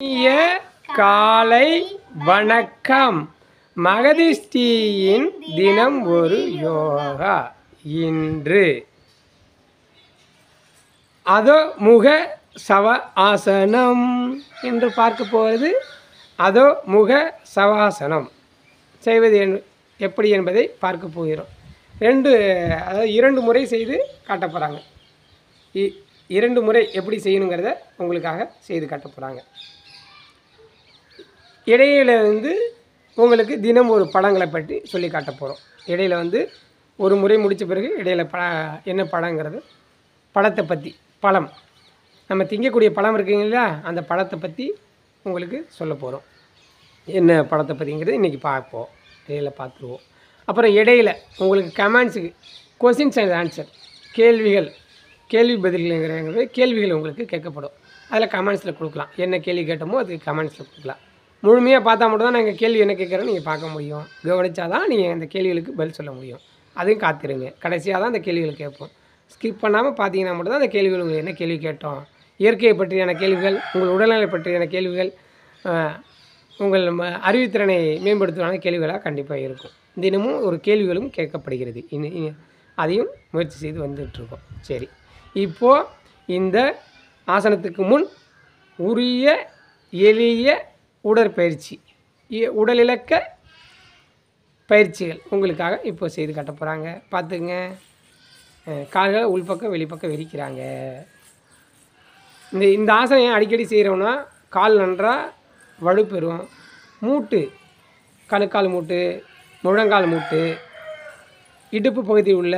இனிய காலை வணக்கம். மகதிஷ்டியின் தினம் ஒரு யோகா. இன்று அதோ முக சவ ஆசனம் என்று பார்க்க போவது. அதோ முக சவாசனம் செய்வது எப்படி என்பதை பார்க்க போகிறோம். இரண்டு முறை செய்து காட்ட போகிறாங்க. 2 முறை எப்படி செய்யணுங்கிறத உங்களுக்காக செய்து காட்ட போகிறாங்க. இடையில உங்களுக்கு தினம் ஒரு பழங்களை பற்றி சொல்லி காட்ட போகிறோம். இடையில ஒரு முறை முடித்த பிறகு இடையில என்ன பழங்கிறது, பழத்தை பற்றி, பழம் நம்ம திங்கக்கூடிய பழம் இருக்குங்களா, அந்த பழத்தை பற்றி உங்களுக்கு சொல்ல போகிறோம். என்ன பழத்தை பற்றிங்கிறது இன்றைக்கி பார்ப்போம். இடையில பார்த்துருவோம். அப்புறம் இடையில உங்களுக்கு கமெண்ட்ஸுக்கு கொஸ்டின்ஸ் அண்ட் ஆன்சர், கேள்வி பதில்ங்கிறது கேள்விகள் உங்களுக்கு கேட்கப்படும். அதில் கமெண்ட்ஸில் கொடுக்கலாம். என்ன கேள்வி கேட்டோமோ அது கமெண்ட்ஸில் கொடுக்கலாம். முழுமையாக பார்த்தா மட்டும் தான் நாங்கள் கேள்வி என்ன கேட்குறோன்னு நீங்கள் பார்க்க முடியும். கவனித்தா தான் நீங்கள் அந்த கேள்விகளுக்கு பதில் சொல்ல முடியும். அதையும் காத்திருங்க. கடைசியாக தான் அந்த கேள்விகள் கேட்போம். ஸ்கிப் பண்ணாமல் பார்த்தீங்கன்னா மட்டும் தான் அந்த கேள்விகள் உங்களுக்கு என்ன கேள்வி கேட்டோம், இயற்கையை பற்றியான கேள்விகள், உங்கள் உடல்நிலை பற்றியான கேள்விகள், உங்கள் அறிவுத்திறனை மேம்படுத்துவான கேள்விகளாக கண்டிப்பாக இருக்கும். தினமும் ஒரு கேள்விகளும் கேட்கப்படுகிறது. அதையும் முயற்சி செய்து வந்துட்டுருக்கோம். சரி, இப்போது இந்த ஆசனத்துக்கு முன் உரிய எளிய உடற்பயிற்சி, உடலிலக்க பயிற்சிகள் உங்களுக்காக இப்போ செய்து காட்ட போகிறாங்க. பார்த்துங்க. கால்களை உள்பக்கம் வெளிப்பக்கம் விரிக்கிறாங்க. இந்த ஆசனம் ஏன் அடிக்கடி செய்கிறோன்னா, கால் நன்றாக வலுப்பெறும். மூட்டு, கணுக்கால் மூட்டு, முழங்கால் மூட்டு, இடுப்பு பகுதியில் உள்ள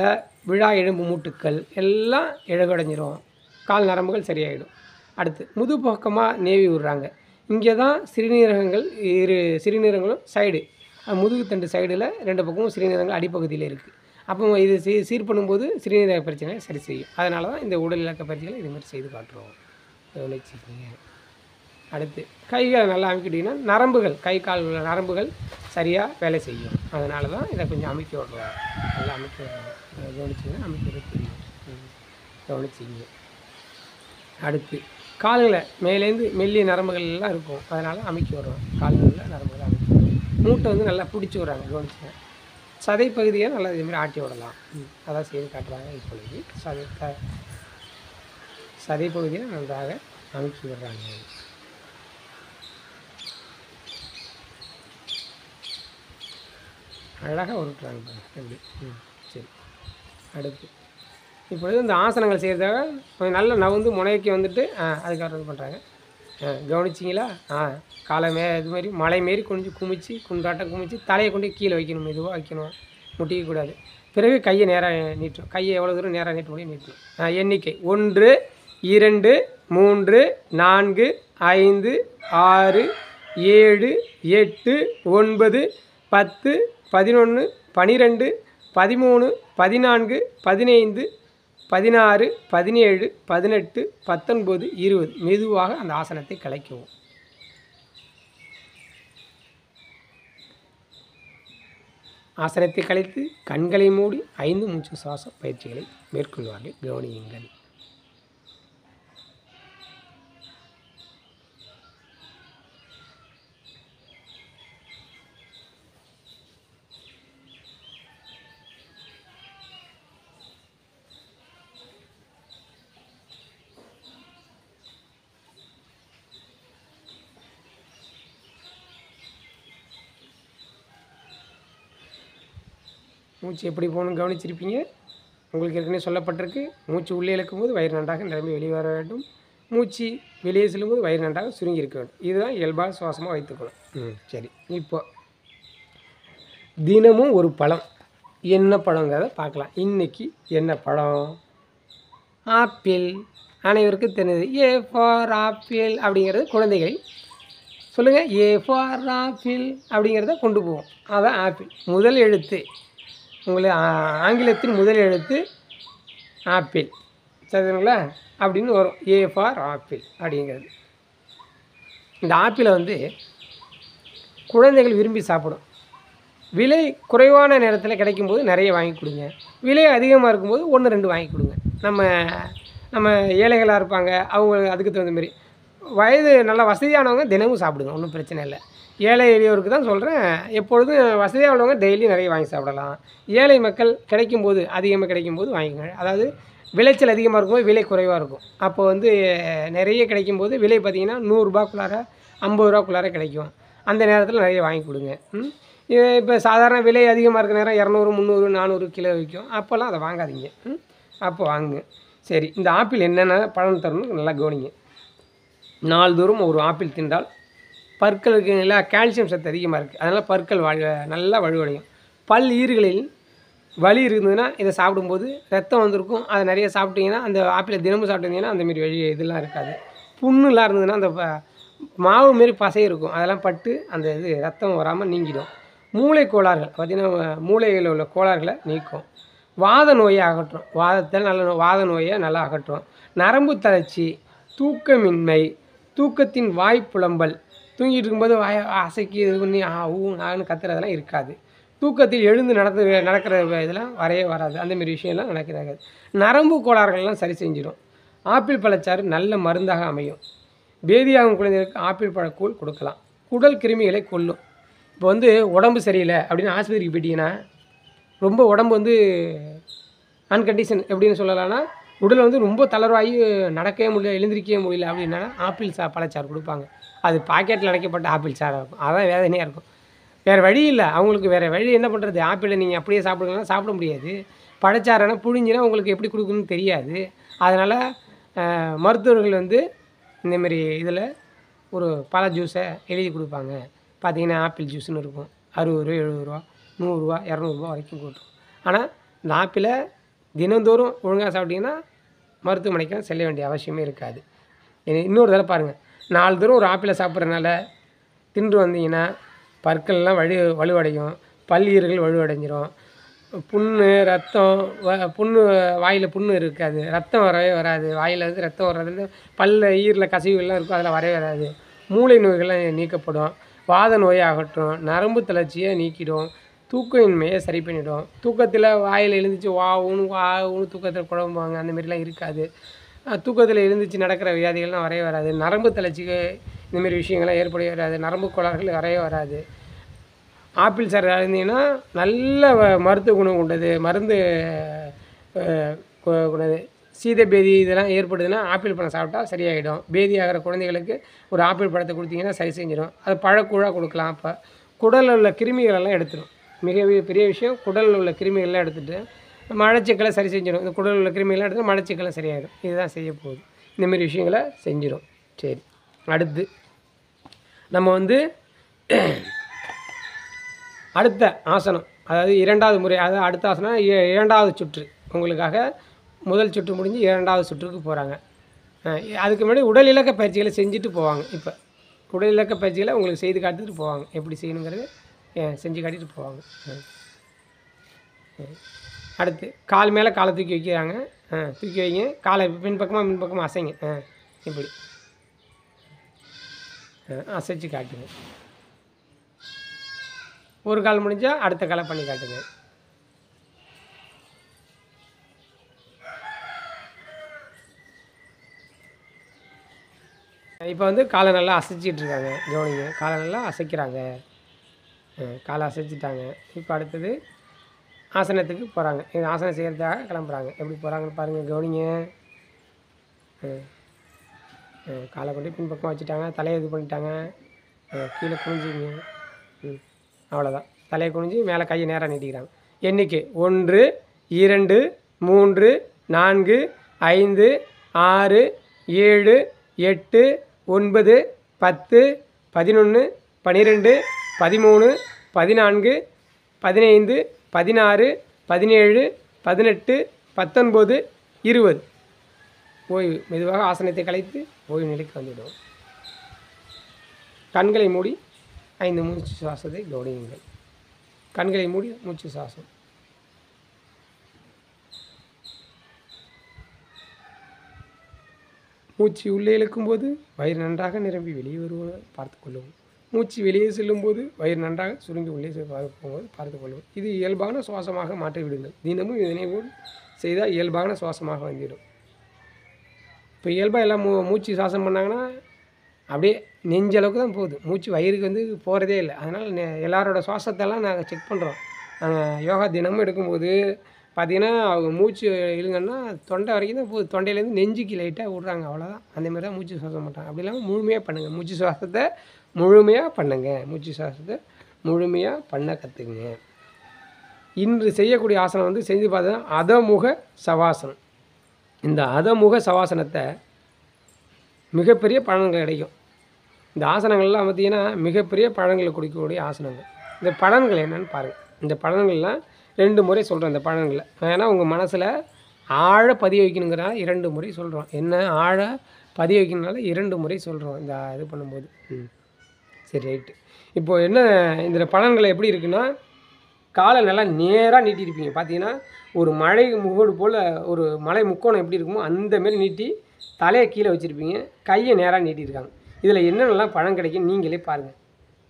விழா எலும்பு மூட்டுக்கள் எல்லாம் இழகடைஞ்சிரும். கால் நரம்புகள் சரியாயிடும். அடுத்து முதுபக்கமாக நேவி விடுறாங்க. இங்கே தான் சிறுநீரகங்கள், சிறுநீரகங்களும் சைடு, முதுகு தண்டு சைடில் 2 பக்கமும் சிறுநீரகங்கள் அடிப்பகுதியில் இருக்குது. அப்போ இது சீர் பண்ணும்போது சிறுநீரக பிரச்சனையை சரி செய்யும். அதனால தான் இந்த உடல் இலக்க பயிற்சிகளை இதுமாதிரி செய்து காட்டுறோம். கவனிச்சுக்கோங்க. அடுத்து கைகளை நல்லா அமைக்கிட்டிங்கன்னா நரம்புகள், கை கால் உள்ள நரம்புகள் சரியாக வேலை செய்யும். அதனால தான் இதை கொஞ்சம் அமைக்க விட்றோம். நல்லா அமைக்க விட்றோம். கவனிச்சிங்க. அமைக்கிறது தெரியும். கவனிச்சிங்க. அடுத்து கால்களை மேலேருந்து மெல்லிய நரம்புகள் எல்லாம் இருக்கும். அதனால் அமைக்க விட்றோம். கால்களில் நரம்புகளை அமைக்க விட்றோம். மூட்டை நல்லா பிடிச்சி விட்றாங்க. கவனிச்சுங்க. சதை பகுதியை நல்லா இதுமாதிரி ஆட்டி விடலாம். அதான் செய்து காட்டுறாங்க. இப்பொழுது சதை பகுதியை நன்றாக அமைக்கி விடுறாங்க. அழகாக உருட்டுறாங்க. எப்படி? சரி. அடுத்து இப்பொழுது இந்த ஆசனங்கள் செய்கிறதாக கொஞ்சம் நல்லா நவுந்து முனைக்கு வந்துட்டு அதுக்காக இது பண்ணுறாங்க. கவனிச்சிங்களா? காலை இது மாதிரி மலை மாரி கொஞ்சம் குமிச்சு, குண்டாட்டம் குமிச்சு, தலையை கொண்டு கீழே வைக்கணும். மெதுவாக வைக்கணும். முட்டிக்கக்கூடாது. பிறகு கையை நேராக நீட்டணும். கையை எவ்வளோ தூரம் நேராக நீட்ட முடியும் நீட்டணும். எண்ணிக்கை 1 2 3 4 5 6 7 8 9 10 11 12 13 14 15 16 17 18 19 20. மெதுவாக அந்த ஆசனத்தை கலைக்கவும். ஆசனத்தை கலைத்து கண்களை மூடி 5 மூச்சு சுவாச பயிற்சிகளை மேற்கொள்வார்கள். கவனியுங்கள். மூச்சு எப்படி போகணும்னு கவனிச்சிருப்பீங்க. உங்களுக்கு ஏற்கனவே சொல்லப்பட்டிருக்கு. மூச்சு உள்ளே இழுக்கும்போது வயிறு நன்றாக நிரம்பி வெளியே வர வேண்டும். மூச்சு வெளியே செல்லும்போது வயிறு நன்றாக சுருங்கி இருக்க வேண்டும். இதுதான் இயல்பாக சுவாசமாக வைத்துக்கணும். சரி, இப்போ தினமும் ஒரு பழம். என்ன பழங்கிறத பார்க்கலாம். இன்றைக்கி என்ன பழம்? ஆப்பிள். அனைவருக்கும் தெரிஞ்சது. ஏ ஃபார் ஆப்பிள் அப்படிங்கிறது குழந்தைகள் சொல்லுங்கள். ஏ ஃபார் ஆப்பிள் அப்படிங்கிறத கொண்டு போவோம். அதான் ஆப்பிள். முதல் எழுத்து உங்களுக்கு ஆங்கிலத்தின் முதல் எழுத்து ஆப்பிள். சரிங்களா? அப்படின்னு வரும். ஏ ஃபார் ஆப்பிள் அப்படிங்கிறது. இந்த ஆப்பிளை குழந்தைகள் விரும்பி சாப்பிடும். விலை குறைவான நேரத்தில் கிடைக்கும்போது நிறைய வாங்கி கொடுங்க. விலை அதிகமாக இருக்கும்போது 1 2 வாங்கி கொடுங்க. நம்ம ஏழைகளாக இருப்பாங்க, அவங்க அதுக்கு தகுந்த மாதிரி வயது நல்லா வசதியானவங்க தினமும் சாப்பிடுங்க, ஒன்றும் பிரச்சனை இல்லை. ஏழை எளியோருக்கு தான் சொல்கிறேன். எப்பொழுதும் வசதியாக உள்ளவங்க டெய்லி நிறைய வாங்கி சாப்பிடலாம். ஏழை மக்கள் கிடைக்கும்போது, அதிகமாக கிடைக்கும்போது வாங்கிக்கோங்க. அதாவது விளைச்சல் அதிகமாக இருக்கும்போது விலை குறைவாக இருக்கும். அப்போ வந்து நிறைய கிடைக்கும்போது விலை பார்த்திங்கன்னா ரூ. 100க்குள்ளார, ரூ. 50க்குள்ளார கிடைக்கும். அந்த நேரத்தில் நிறைய வாங்கி கொடுங்க. இப்போ சாதாரண விலை அதிகமாக இருக்கிற நேரம் 200, 300, 400 கிலோ விற்கும். அப்போல்லாம் அதை வாங்காதீங்க. அப்போ வாங்குங்க. சரி, இந்த ஆப்பிள் என்னென்ன பலன் தரணும்னு நல்லா கவனிங்க. நாள்தோறும் ஒரு ஆப்பிள் தின்றால் பற்களுக்கு நல்லா கால்சியம் சத்து அதிகமாக இருக்குது. அதனால் பற்கள் நல்லா வலுவடையும். பல் ஈறுகளில் வலி இருந்ததுன்னா இதை சாப்பிடும்போது ரத்தம் வந்திருக்கும். அதை நிறைய சாப்பிட்டீங்கன்னா, அந்த ஆப்பிளை தினமும் சாப்பிட்டீங்கன்னா அந்தமாரி வலி இதெல்லாம் இருக்காது. புண்ணுலாம் இருந்ததுன்னா அந்த மாவு மாரி பசை இருக்கும், அதெல்லாம் பட்டு அந்த இது ரத்தம் வராமல் நீங்கிடும். மூளை கோளாறுகள் பார்த்திங்கன்னா மூளையில் உள்ள கோளாறுகளை நீக்கும். வாத நோயை அகற்றும். வாத நோயை நல்லா அகற்றும். நரம்பு தளர்ச்சி, தூக்கமின்மை, தூக்கத்தின் வாய் புலம்பல், தூங்கிட்டு இருக்கும்போது வாயை அசைக்கி இது பண்ணி நான்னு கத்துறதெல்லாம் இருக்காது. தூக்கத்தில் எழுந்து நடக்கிற இதெல்லாம் வரவே வராது. அந்தமாரி விஷயம்லாம் நடக்கிறாங்க. நரம்பு கோளாறுகள்லாம் சரி செஞ்சிடும். ஆப்பிள் பழச்சாறு நல்ல மருந்தாக அமையும். பேதியாகும் குழந்தைகளுக்கு ஆப்பிள் பழக்கூழ் கொடுக்கலாம். குடல் கிருமிகளை கொல்லும். இப்போ வந்து உடம்பு சரியில்லை அப்படின்னு ஆஸ்பத்திரிக்கு போயிட்டீங்கன்னா, ரொம்ப உடம்பு வந்து அன்கண்டிஷன் எப்படின்னு சொல்லலாம்னா, உடல் வந்து ரொம்ப தளர்வாகி நடக்கவே முடியல, எழுந்திரிக்கவே முடியல அப்படின்னா ஆப்பிள் பழச்சாறு கொடுப்பாங்க. அது பாக்கெட்டில் அடைக்கப்பட்ட ஆப்பிள் சாறாக இருக்கும். அதான் வேதனையாக இருக்கும். வேறு வழி இல்லை, அவங்களுக்கு வேறு வழி என்ன பண்ணுறது? ஆப்பிளை நீங்கள் அப்படியே சாப்பிடுங்கன்னா சாப்பிட முடியாது. பழச்சாறுனா புழிஞ்சினா உங்களுக்கு எப்படி கொடுக்கணும்னு தெரியாது. அதனால் மருத்துவர்கள் வந்து இந்தமாரி இதில் ஒரு பழ ஜூஸை எழுதி கொடுப்பாங்க. பார்த்திங்கன்னா ஆப்பிள் ஜூஸ்னு இருக்கும். 60 ரூபா, 70 ரூபா, 100 ரூபா, 200 ரூபா வரைக்கும் போட்டுரும். ஆனால் இந்த ஆப்பிளை தினந்தோறும் ஒழுங்காக சாப்பிட்டிங்கன்னா மருத்துவமனைக்கு செல்ல வேண்டிய அவசியமே இருக்காது. இன்னொரு தடவை பாருங்கள், நாள்தோறும் ஒரு ஆப்பிளை சாப்பிட்றதுனால தின்று வந்தீங்கன்னா பற்கள்லாம் வலுவடையும். பல்லீறுகள் வலுவடைஞ்சிரும். புண்ணு, ரத்தம், புண்ணு வாயில் புண்ணு இருக்காது, ரத்தம் வரவே வராது. வாயில் வந்து ரத்தம் வர்றது பல்ல ஈரில் கசிவுகள்லாம் இருக்கும், அதெல்லாம் வரவே வராது. மூளை நோய்கள்லாம் நீக்கப்படும். வாத நோயை அகற்றும். நரம்பு தளர்ச்சியை நீக்கிடும். தூக்கமின்மையை சரி பண்ணிடும். தூக்கத்தில் வாயில் எழுந்துச்சு வாவுன்னு தூக்கத்தில் குழம்புவாங்க, அந்தமாரிலாம் இருக்காது. தூக்கத்தில் எழுந்துச்சு நடக்கிற வியாதிகள்லாம் வரவே வராது. நரம்பு தளர்ச்சிக்கு இந்தமாரி விஷயங்கள்லாம் ஏற்படவே வராது. நரம்பு கோளாறுகள் வரவே வராது. ஆப்பிள் சாறு இருந்தீங்கன்னா நல்ல மருத்துவ குணம் கொண்டது. மருந்து கொண்டது. சீதபேதி இதெல்லாம் ஏற்படுதுன்னா ஆப்பிள் பழம் சாப்பிட்டா சரியாயிடும். பேதி ஆகிற குழந்தைகளுக்கு ஒரு ஆப்பிள் பழத்தை கொடுத்தீங்கன்னா சரி செஞ்சிடும். அது பழக்கூழாக கொடுக்கலாம். அப்போ குடலில் உள்ள கிருமிகளெல்லாம் எடுத்துடும். மிக பெரிய விஷயம், குடலில் உள்ள கிருமிகள்லாம் எடுத்துகிட்டு மலச்சிக்கலை சரி செஞ்சிடும். இந்த குடலில் உள்ள கிருமிகள்லாம் எடுத்து மலச்சிக்கலை சரியாயிடும். இதுதான் செய்ய போகுது. இந்தமாரி விஷயங்களை செஞ்சிடும். சரி, அடுத்து நம்ம வந்து அடுத்த ஆசனம், அதாவது 2வது முறை, அதாவது அடுத்த ஆசனம் 2வது சுற்று. உங்களுக்காக முதல் சுற்று முடிஞ்சு 2வது சுற்றுக்கு போகிறாங்க. அதுக்கு முன்னாடி உடல் இலக்க பயிற்சிகளை செஞ்சுட்டு போவாங்க. இப்போ உடல் இலக்க பயிற்சிகளை உங்களுக்கு செய்து காட்டிட்டு போவாங்க. எப்படி செய்யணுங்கிறது செஞ்சு காட்டிட்டு போவாங்க. அடுத்து கால் மேலே காலை தூக்கி வைக்கிறாங்க. தூக்கி வைங்க. காலை பின்பக்கமாக அசைங்க. இப்படி அசைச்சு காட்டுங்க. ஒரு கால் முடிஞ்சால் அடுத்த காலை பண்ணி காட்டுங்க. இப்போ வந்து காலை நல்லா அசைச்சிட்டு இருக்காங்க. கவனிங்க, காலை நல்லா அசைக்கிறாங்க. காலை அசைச்சிட்டாங்க. இப்போ அடுத்தது ஆசனத்துக்கு போகிறாங்க. இது ஆசனம் செய்கிறதுக்காக கிளம்புறாங்க. எப்படி போகிறாங்கன்னு பாருங்கள், கவனிங்க. காலை கொண்டு பின்பக்கம் வச்சுட்டாங்க. தலையை இது பண்ணிட்டாங்க. கீழே குனிஞ்சிங்க. அவ்வளோதான். தலையை குனிஞ்சு மேலே கையை நேராக நீட்டிக்கிறாங்க. எண்ணிக்கை 1 2 3 4 5 6 7 8 9 10 11 12 13 14 15 16 17 18 19 20. ஓய்வு. மெதுவாக ஆசனத்தை கலைத்து ஓய்வு நிலைக்கு வந்துவிடும். கண்களை மூடி 5 மூச்சு சுவாசத்தை கவனியுங்கள். கண்களை மூடி மூச்சு சுவாசம். மூச்சு உள்ளே இழுக்கும்போது வயிறு நன்றாக நிரம்பி வெளியே வருவதை பார்த்து கொள்ளவும். மூச்சு வெளியே செல்லும்போது வயிறு நன்றாக சுருங்கி உள்ளே போகும்போது பார்த்து கொள்ளவும். இது இயல்பான சுவாசமாக மாற்றி விடுங்கள். தினமும் இதனை போல் செய்தால் இயல்பான சுவாசமாக வந்துவிடும். இப்போ இயல்பாக எல்லாம் மூச்சு சுவாசம் பண்ணாங்கன்னா அப்படியே நெஞ்சளவுக்கு தான் போகுது. மூச்சு வயிறுக்கு வந்து போகிறதே இல்லை. அதனால் எல்லாரோட சுவாசத்தெல்லாம் நாங்கள் செக் பண்ணுறோம். நாங்கள் யோகா தினமும் எடுக்கும்போது பார்த்தீங்கன்னா, அவங்க மூச்சு இழுங்கன்னா தொண்டை வரைக்கும் தான் போகுது. தொண்டையிலேருந்து நெஞ்சுக்கு லைட்டாக விட்றாங்க, அவ்வளோதான். அந்தமாரி தான் மூச்சு சுவாசம் பண்ணுறாங்க. அப்படி இல்லாமல் முழுமையாக பண்ணுங்கள். மூச்சு சுவாசத்தை முழுமையாக பண்ணுங்க. மூச்சு சுவாசத்தை முழுமையாக பண்ண கற்றுக்குங்க. இன்று செய்யக்கூடிய ஆசனம் வந்து செஞ்சு பார்த்தா அதமுக சவாசனம். இந்த அதமுக சவாசனத்தை மிகப்பெரிய பலன்கள் கிடைக்கும். இந்த ஆசனங்கள்லாம் பார்த்திங்கன்னா மிகப்பெரிய பலன்களை கொடுக்கக்கூடிய ஆசனங்கள். இந்த பலன்கள் என்னென்னு பாருங்கள். இந்த பலன்கள்லாம் 2 முறை சொல்கிறேன். இந்த பலன்களை ஏன்னா உங்கள் மனசில் ஆழ பதிய வைக்கணுங்கிறனால 2 முறை சொல்கிறோம். என்ன ஆழ பதிய வைக்கணுனால 2 முறை சொல்கிறோம் இந்த இது பண்ணும்போது. சரி, ரைட்டு. இப்போது என்ன இந்த பலன்கள் எப்படி இருக்குன்னா, காலை நல்லா நேராக நீட்டியிருப்பீங்க. பார்த்தீங்கன்னா ஒரு மலை முகடு போல் ஒரு மலை முக்கோணம் எப்படி இருக்குமோ அந்தமாரி நீட்டி தலையை கீழே வச்சுருப்பீங்க. கையை நேராக நீட்டியிருக்காங்க. இதில் என்னென்னலாம் பலன் கிடைக்கும் நீங்களே பாருங்கள்.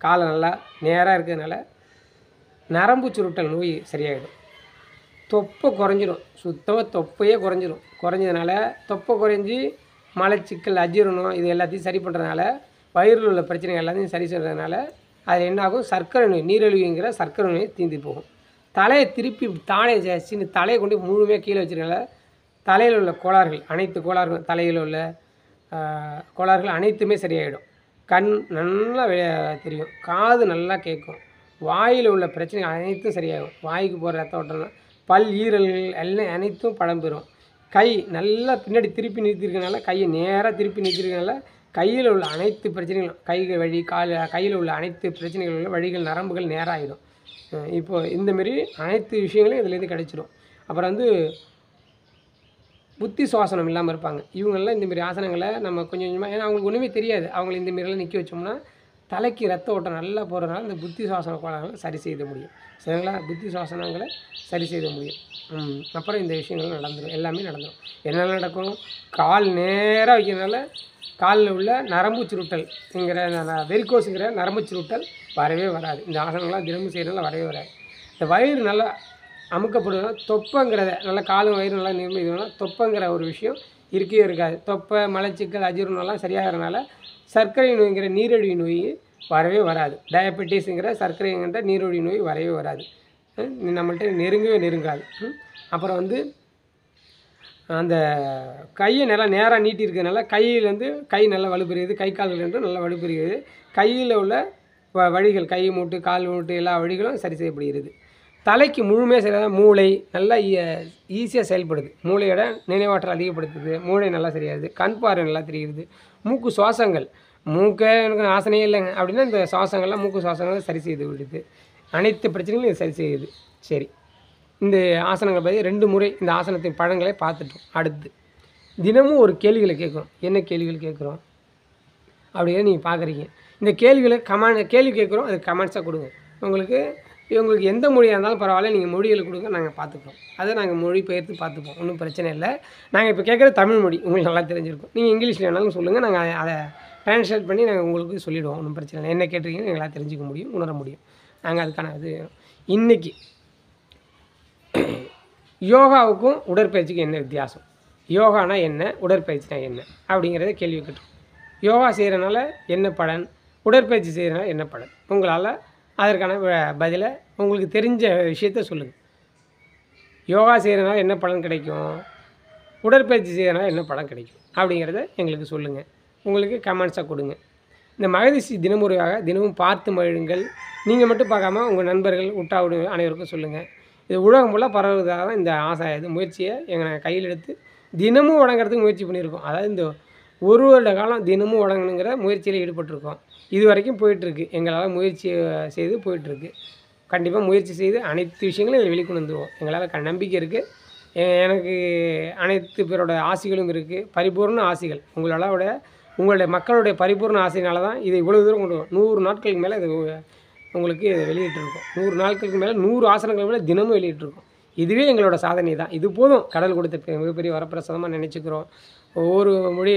காலை நல்லா நேராக இருக்கிறதுனால நரம்பு சுருட்டல் நோய் சரியாயிடும். தொப்பை குறைஞ்சிரும். சுத்தமாக தொப்பையே குறைஞ்சிரும். குறைஞ்சதுனால தொப்பை குறைஞ்சி மலச்சிக்கல், அஜீரணம் இது எல்லாத்தையும் சரி பண்ணுறதுனால, வயிறில் உள்ள பிரச்சனைகள் எல்லாத்தையும் சரி செய்கிறதுனால அது என்னாகும், சர்க்கரை நோய், நீரிழிவுங்கிற சர்க்கரை நோய் தீர்ந்து போகும். தலையை திருப்பி தலையை கொண்டு முழுமையாக கீழே வச்சுருக்கனால தலையில் உள்ள கோளாறுகள், அனைத்து கோளாறுகள், தலையில் உள்ள கோளாறுகள் அனைத்துமே சரியாயிடும். கண் நல்லா தெரியும். காது நல்லா கேட்கும். வாயில் உள்ள பிரச்சனை அனைத்தும் சரியாகும். வாய்க்கு போகிற ரத்த ஓட்டம்லாம், பல், ஈரல்கள் எல்லாம் அனைத்தும் பலம் பெறும். கை நல்லா பின்னாடி திருப்பி நிறுத்திருக்கனால, கையை நேராக திருப்பி நிறுத்திருக்கனால கையில் உள்ள அனைத்து பிரச்சனைகளும், கைகள் வழி, கையில் உள்ள அனைத்து பிரச்சனைகள் உள்ள வழிகள், நரம்புகள் நேராக ஆகிடும். இப்போது இந்தமாரி அனைத்து விஷயங்களும் இதுலேருந்து கிடச்சிரும். அப்புறம் வந்து புத்தி சுவாசனம் இல்லாமல் இருப்பாங்க. இவங்கெல்லாம் இந்தமாரி ஆசனங்களை நம்ம கொஞ்சம் கொஞ்சமாக, ஏன்னா அவங்களுக்கு ஒன்றுமே தெரியாது, அவங்கள இந்தமாரிலாம் நிற்க வச்சோம்னா தலைக்கு ரத்த ஓட்டம் நல்லா போகிறதுனால இந்த புத்தி சுவாசன கோளாறுகளை சரி செய்ய முடியும். சரிங்களா? புத்தி சுவாசனங்களை சரி செய்ய முடியும். அப்புறம் இந்த விஷயங்கள் நடந்துடும். எல்லாமே நடந்துடும். என்ன நடக்கும், கால் நேராக வைக்கிறதுனால காலில் உள்ள நரம்பு சுருட்டல்ங்கிற வெரிகோஸுங்கிற நரம்பு சுருட்டல் வரவே வராது. இந்த ஆசனங்கள்லாம் தினமும் செய்கிறதுனால வரவே வராது. இந்த வயிறு நல்லா அமுக்கப்படுதுன்னா தொப்பைங்கிறத நல்லா காலும் வயிறு நல்லா நிர்மதினா தொப்பைங்கிற ஒரு விஷயம் இருக்கவே இருக்காது. தொப்பை, மலச்சிக்கல், அஜீரணம்லாம் சரியாகிறதுனால சர்க்கரை நோய்ங்கிற நீரிழிவு நோய் வரவே வராது. டயபெட்டிஸுங்கிற சர்க்கரைங்கிற நீரிழிவு நோய் வரவே வராது. நம்மள்கிட்ட நெருங்கவே நெருங்காது. அப்புறம் வந்து அந்த கையை நல்லா நேராக நீட்டி இருக்கிறதுனால கையிலேருந்து கை நல்லா வலுப்பெறுகிறது. கை கால்கள் நல்லா வலுப்பெறுகிறது. கையில் உள்ள வழிகள், கை மூட்டு, கால் மூட்டு எல்லா வழிகளும் சரி செய்யப்படுகிறது. தலைக்கு முழுமையாக சரியாக மூளை நல்லா ஈஸியாக செயல்படுது. மூளையோட நினைவாற்றல் அதிகப்படுத்துது. மூளை நல்லா சரியாகுது. கண் பார்வை நல்லா தெரிகிறது. மூக்கு சுவாசங்கள், மூக்கை எனக்கு ஆசனையே இல்லைங்க அப்படின்னா இந்த சுவாசங்கள்லாம், மூக்கு சுவாசங்கள் சரி செய்து விடுது. அனைத்து பிரச்சனைகளும் இது சரி செய்யுது. சரி, இந்த ஆசனங்களை பற்றி 2 முறை இந்த ஆசனத்தின் பழங்களை பார்த்துட்டோம். அடுத்து தினமும் ஒரு கேள்விகளை கேட்குறோம். என்ன கேள்விகள் கேட்குறோம் அப்படியே நீங்கள் பார்க்குறீங்க. இந்த கேள்விகளை கேள்வி கேட்குறோம், அது கமெண்ட்ஸாக கொடுங்க. உங்களுக்கு எந்த மொழியாக இருந்தாலும் பரவாயில்ல, நீங்கள் மொழிகளை கொடுங்க, நாங்கள் பார்த்துக்குறோம். அதை நாங்கள் மொழி பெயர்த்து பார்த்துப்போம். ஒன்றும் பிரச்சனை இல்லை. நாங்கள் இப்போ கேட்குற தமிழ் மொழி உங்களுக்கு நல்லா தெரிஞ்சிருக்கும். நீங்கள் இங்கிலீஷில் வேணாலும் சொல்லுங்கள், நாங்கள் அதை ட்ரான்ஸ்லேட் பண்ணி நாங்கள் உங்களுக்கு சொல்லிவிடுவோம். ஒன்றும் பிரச்சனை இல்லை. என்ன கேட்டிருக்கீங்கன்னு எங்களால் தெரிஞ்சிக்க முடியும், உணர முடியும். நாங்கள் அதுக்கான இது இன்றைக்கி யோகாவுக்கும் உடற்பயிற்சிக்கும் என்ன வித்தியாசம், யோகானா என்ன, உடற்பயிற்சினா என்ன அப்படிங்கிறத கேள்வி கேட்டோம். யோகா செய்கிறனால என்ன பலன், உடற்பயிற்சி செய்கிறனால என்ன பலன், உங்களால் அதற்கான பதிலை உங்களுக்கு தெரிஞ்ச விஷயத்த சொல்லுங்கள். யோகா செய்கிறனால என்ன பலன் கிடைக்கும், உடற்பயிற்சி செய்கிறனால என்ன பலன் கிடைக்கும் அப்படிங்கிறத எங்களுக்கு சொல்லுங்கள். உங்களுக்கு கமெண்ட்ஸாக கொடுங்க. இந்த மகரிஷி தினமுறையாக தினமும் பார்த்து மகிழுங்கள். நீங்கள் மட்டும் பார்க்காம உங்கள் நண்பர்கள், உற்றார் அனைவருக்கும் சொல்லுங்கள். இது உலகம் ஃபுல்லாக பரவுவதாக தான் இந்த இது முயற்சியை எங்கள் கையில் எடுத்து தினமும் வழங்குறதுக்கு முயற்சி பண்ணியிருக்கோம். அதாவது இந்த 1 வருட காலம் தினமும் வழங்கணுங்கிற முயற்சியில் ஈடுபட்டிருக்கோம். இது வரைக்கும் போயிட்டுருக்கு. எங்களால் முயற்சி செய்து போயிட்டுருக்கு. கண்டிப்பாக முயற்சி செய்து அனைத்து விஷயங்களும் இதில் வெளிக்கொண்டு வந்துடுவோம். எங்களால் நம்பிக்கை இருக்குது. எனக்கு அனைத்து பேரோட ஆசைகளும் இருக்குது. பரிபூர்ண ஆசைகள் உங்களுடைய மக்களுடைய பரிபூர்ண ஆசையினால தான் இதை இவ்வளோ தூரம் கொண்டு வரும். 100 நாட்களுக்கு மேலே இது உங்களுக்கு வெளியிட்டிருக்கோம். 100 நாட்களுக்கு மேலே 100 ஆசனங்களுக்கு மேலே தினமும் வெளியிட்டிருக்கோம். இதுவே எங்களோட சாதனை தான். இது போதும் கடல் கொடுத்த மிகப்பெரிய வரப்பிரசாதமாக நினச்சிக்கிறோம். ஒவ்வொரு மொழி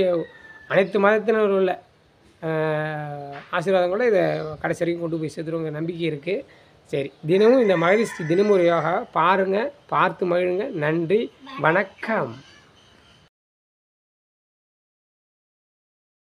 அனைத்து மதத்தினர் உள்ள ஆசீர்வாதம் கூட இதை கடைசி வரைக்கும் கொண்டு போய் சேர்த்துருவோங்க நம்பிக்கை இருக்குது. சரி, தினமும் இந்த மகரிஷி தினமுறையாக பாருங்கள், பார்த்து மகிழுங்க. நன்றி, வணக்கம்.